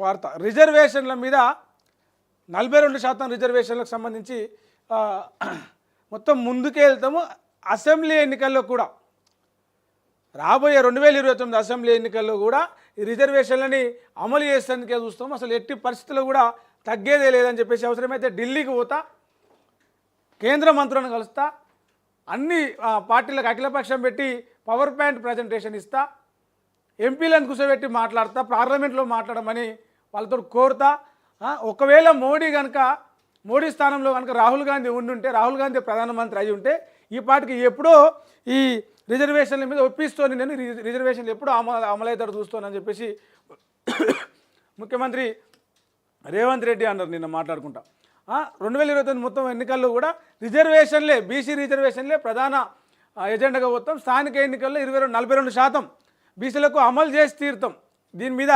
వార్త. రిజర్వేషన్ల మీద 42% రిజర్వేషన్లకు సంబంధించి మొత్తం ముందుకే వెళ్తాము. అసెంబ్లీ ఎన్నికల్లో కూడా రాబోయే 2029 అసెంబ్లీ ఎన్నికల్లో కూడా ఈ రిజర్వేషన్లని అమలు చేసేందుకే చూస్తాం. అసలు ఎట్టి పరిస్థితుల్లో కూడా తగ్గేదే లేదని చెప్పేసి అవసరమైతే ఢిల్లీకి పోతా, కేంద్ర మంత్రులను కలుస్తా, అన్ని పార్టీలకు అఖిలపక్షం పెట్టి పవర్ పాయింట్ ప్రజెంటేషన్ ఇస్తా, ఎంపీలను కూర్చోబెట్టి మాట్లాడతా, పార్లమెంట్లో మాట్లాడమని వాళ్ళతో కోరుతా. ఒకవేళ మోడీ స్థానంలో కనుక రాహుల్ గాంధీ ఉండుంటే, రాహుల్ గాంధీ ప్రధానమంత్రి అయి ఉంటే ఈ పార్టీకి ఎప్పుడో ఈ రిజర్వేషన్ల మీద ఒప్పిస్తోని, నేను రిజర్వేషన్లు ఎప్పుడో అమలవుతాడు చూస్తానని చెప్పేసి ముఖ్యమంత్రి రేవంత్ రెడ్డి అన్నారు నిన్న మాట్లాడుకుంటా. 2029 మొత్తం ఎన్నికల్లో కూడా రిజర్వేషన్లే, బీసీ రిజర్వేషన్లే ప్రధాన ఎజెండాగా పోతాం. స్థానిక ఎన్నికల్లో 42% బీసీలకు అమలు చేసి తీరుతాం. దీని మీద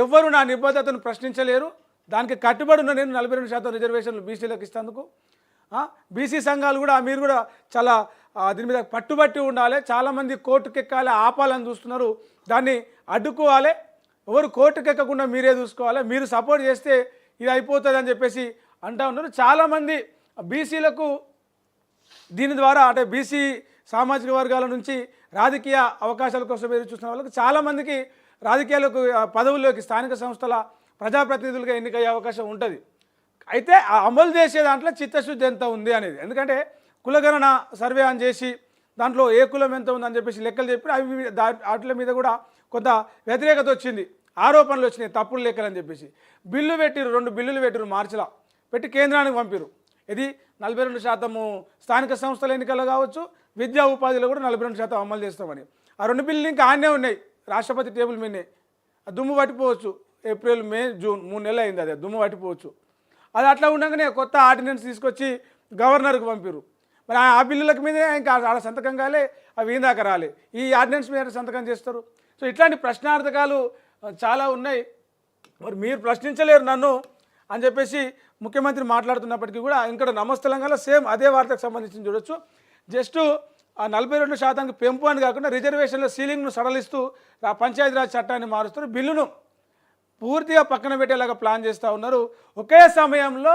ఎవ్వరు నా నిబద్ధతను ప్రశ్నించలేరు. దానికి కట్టుబడి ఉన్న నేను 42% రిజర్వేషన్లు బీసీలకు ఇస్తేందుకు. బీసీ సంఘాలు కూడా మీరు కూడా చాలా దీని మీద పట్టుబట్టి ఉండాలి. చాలామంది కోర్టుకెక్కాలి, ఆపాలని చూస్తున్నారు. దాన్ని అడ్డుకోవాలి. ఎవరు కోర్టుకెక్కకుండా మీరే చూసుకోవాలి. మీరు సపోర్ట్ చేస్తే ఇది అయిపోతుంది అని చెప్పేసి అంటూ ఉన్నారు. చాలామంది బీసీలకు దీని ద్వారా అంటే బీసీ సామాజిక వర్గాల నుంచి రాజకీయ అవకాశాల కోసం ఎదురు చూస్తున్న వాళ్ళకి చాలామందికి రాజకీయాలకు పదవుల్లోకి స్థానిక సంస్థల ప్రజాప్రతినిధులుగా ఎన్నికయ్యే అవకాశం ఉంటుంది. అయితే అమలు చేసే దాంట్లో చిత్తశుద్ధి ఎంత ఉంది అనేది, ఎందుకంటే కులగణన సర్వే అని చేసి దాంట్లో ఏ కులం ఎంత ఉందని చెప్పేసి లెక్కలు చెప్పి అవి వాటి మీద కూడా కొంత వ్యతిరేకత వచ్చింది, ఆరోపణలు వచ్చినాయి, తప్పుడు లెక్కలు అని చెప్పేసి బిల్లు పెట్టిరు. 2 బిల్లులు పెట్టిరు, మార్చిలో పెట్టి కేంద్రానికి పంపిరు. ఇది 42% స్థానిక సంస్థల ఎన్నికల్లో కావచ్చు, విద్యా ఉపాధిలో కూడా 42% అమలు చేస్తామని. ఆ 2 బిల్లులు ఇంకా ఆనే ఉన్నాయి రాష్ట్రపతి టేబుల్ మీదనే. దుమ్ము పట్టిపోవచ్చు. ఏప్రిల్, మే, జూన్ 3 నెలలు అయింది. అదే దుమ్ము పట్టిపోవచ్చు. అది అట్లా ఉండగానే కొత్త ఆర్డినెన్స్ తీసుకొచ్చి గవర్నర్కి పంపిరు. మరి ఆ బిల్లులకు మీదే ఇంకా ఆడ సంతకం కాలే, అవి ఇందాక రాలే. ఈ ఆర్డినెన్స్ మీద సంతకం చేస్తారు. సో ఇట్లాంటి ప్రశ్నార్థకాలు చాలా ఉన్నాయి. మరి మీరు ప్రశ్నించలేరు నన్ను అని చెప్పేసి ముఖ్యమంత్రి మాట్లాడుతున్నప్పటికీ కూడా ఇంకా నమస్తలంగా సేమ్ అదే వార్తకు సంబంధించి చూడొచ్చు. జస్ట్ ఆ 42% పెంపు అని కాకుండా రిజర్వేషన్ల సీలింగ్ను సడలిస్తూ పంచాయతీరాజ్ చట్టాన్ని మారుస్తారు. బిల్లును పూర్తిగా పక్కన పెట్టేలాగా ప్లాన్ చేస్తూ ఉన్నారు. ఒకే సమయంలో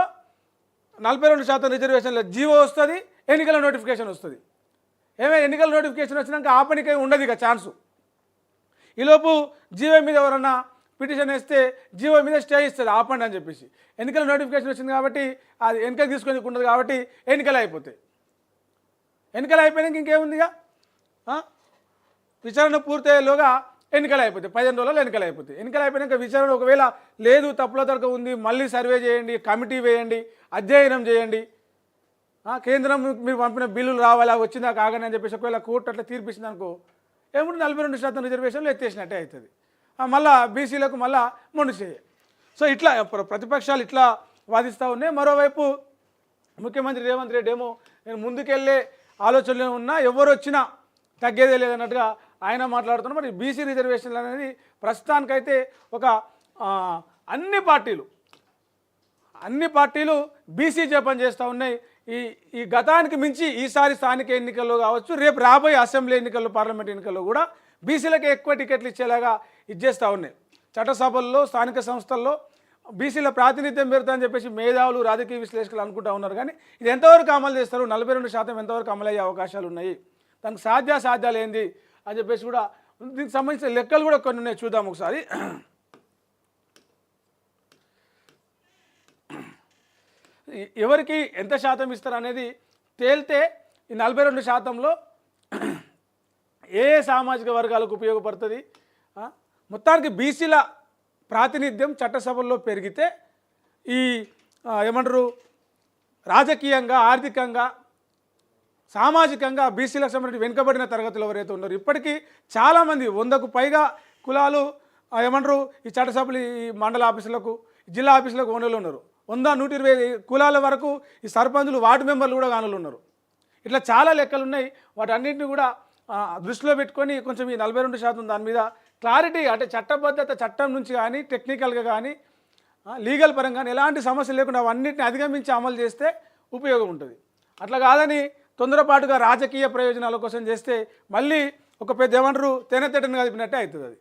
42% రిజర్వేషన్ల జీవో వస్తుంది, ఎన్నికల నోటిఫికేషన్ వస్తుంది. ఏమైనా ఎన్నికల నోటిఫికేషన్ వచ్చినాక ఆ పనికై ఉండదు ఇక ఛాన్సు. ఈలోపు జీవో మీద ఎవరన్నా పిటిషన్ వేస్తే జీవో మీద స్టే ఇస్తుంది, ఆపండి అని చెప్పేసి. ఎన్నికల నోటిఫికేషన్ వచ్చింది కాబట్టి అది వెనకకి తీసుకొని ఉండదు కాబట్టి ఎన్నికలు అయిపోతాయి. ఎన్నికలు అయిపోయినాక ఇంకేముందిగా విచారణ పూర్తయ్యేలోగా ఎన్నికలు అయిపోతాయి. 15 రోజుల్లో ఎన్నికలు అయిపోతాయి. ఎన్నికలు అయిపోయినాక విచారణ ఒకవేళ లేదు, తప్పుల తరక ఉంది, మళ్ళీ సర్వే చేయండి, కమిటీ వేయండి, అధ్యయనం చేయండి, కేంద్రం మీరు పంపిన బిల్లులు రావాలా, వచ్చిందా కాగానే అని చెప్పేసి ఒకవేళ కోర్టు అట్లా తీర్పిస్తుంది అనుకో, ఏముంటుంది 42% రిజర్వేషన్లు ఎత్తేసినట్టే అవుతుంది. మళ్ళీ బీసీలకు మళ్ళీ మొండి చేయాలి. సో ఇట్లా ప్రతిపక్షాలు ఇట్లా వాదిస్తూ ఉన్నాయి. మరోవైపు ముఖ్యమంత్రి రేవంత్ రెడ్డి ఏమో నేను ముందుకెళ్ళే ఆలోచనలో ఉన్నా, ఎవరు వచ్చినా తగ్గేదే లేదన్నట్టుగా ఆయన మాట్లాడుతున్నారు. మరి బీసీ రిజర్వేషన్లు అనేది ప్రస్తుతానికైతే ఒక అన్ని పార్టీలు బీసీ జపం చేస్తూ ఉన్నాయి. ఈ గతానికి మించి ఈసారి స్థానిక ఎన్నికల్లో కావచ్చు, రేపు రాబోయే అసెంబ్లీ ఎన్నికల్లో, పార్లమెంట్ ఎన్నికల్లో కూడా బీసీలకే ఎక్కువ టికెట్లు ఇచ్చేలాగా ఇచ్చేస్తూ ఉన్నాయి. చట్టసభల్లో, స్థానిక సంస్థల్లో బీసీల ప్రాతినిధ్యం పెడతామని చెప్పేసి మేధావులు, రాజకీయ విశ్లేషకులు అనుకుంటూ ఉన్నారు. కానీ ఇది ఎంతవరకు అమలు చేస్తారు, 42% ఎంతవరకు అమలు అయ్యే అవకాశాలు ఉన్నాయి, దానికి సాధ్యాలు ఏంది అని చెప్పేసి కూడా దీనికి సంబంధించిన లెక్కలు కూడా కొన్ని ఉన్నాయి. చూద్దాం ఒకసారి. ఎవరికి ఎంత శాతం ఇస్తారు అనేది తేలితే ఈ 42%లో ఏ సామాజిక వర్గాలకు ఉపయోగపడుతుంది. మొత్తానికి బీసీల ప్రాతినిధ్యం చట్టసభల్లో పెరిగితే ఈ ఏమంటారు రాజకీయంగా, ఆర్థికంగా, సామాజికంగా బీసీలకు సంబంధించి వెనుకబడిన తరగతులు ఎవరైతే ఉన్నారో ఇప్పటికీ చాలామంది 100కు పైగా కులాలు ఏమంటారు ఈ చట్టసభలు, ఈ మండల ఆఫీసులకు, జిల్లా ఆఫీసులకు ఓనర్లు ఉన్నారు. 100-120 కులాల వరకు ఈ సర్పంచులు, వార్డు మెంబర్లు కూడా కానులు ఉన్నారు. ఇట్లా చాలా లెక్కలు ఉన్నాయి. వాటన్నింటినీ కూడా దృష్టిలో పెట్టుకొని కొంచెం ఈ 42% దాని మీద క్లారిటీ, అంటే చట్టబద్ధత, చట్టం నుంచి కానీ టెక్నికల్గా కానీ లీగల్ పరంగా కానీ ఎలాంటి సమస్యలు లేకుండా అవన్నింటిని అధిగమించి అమలు చేస్తే ఉపయోగం ఉంటుంది. అట్లా కాదని తొందరపాటుగా రాజకీయ ప్రయోజనాల కోసం చేస్తే మళ్ళీ ఒక పెద్ద ఏమంటారు తేనెతెట్టని కలిపినట్టే అవుతుంది అది.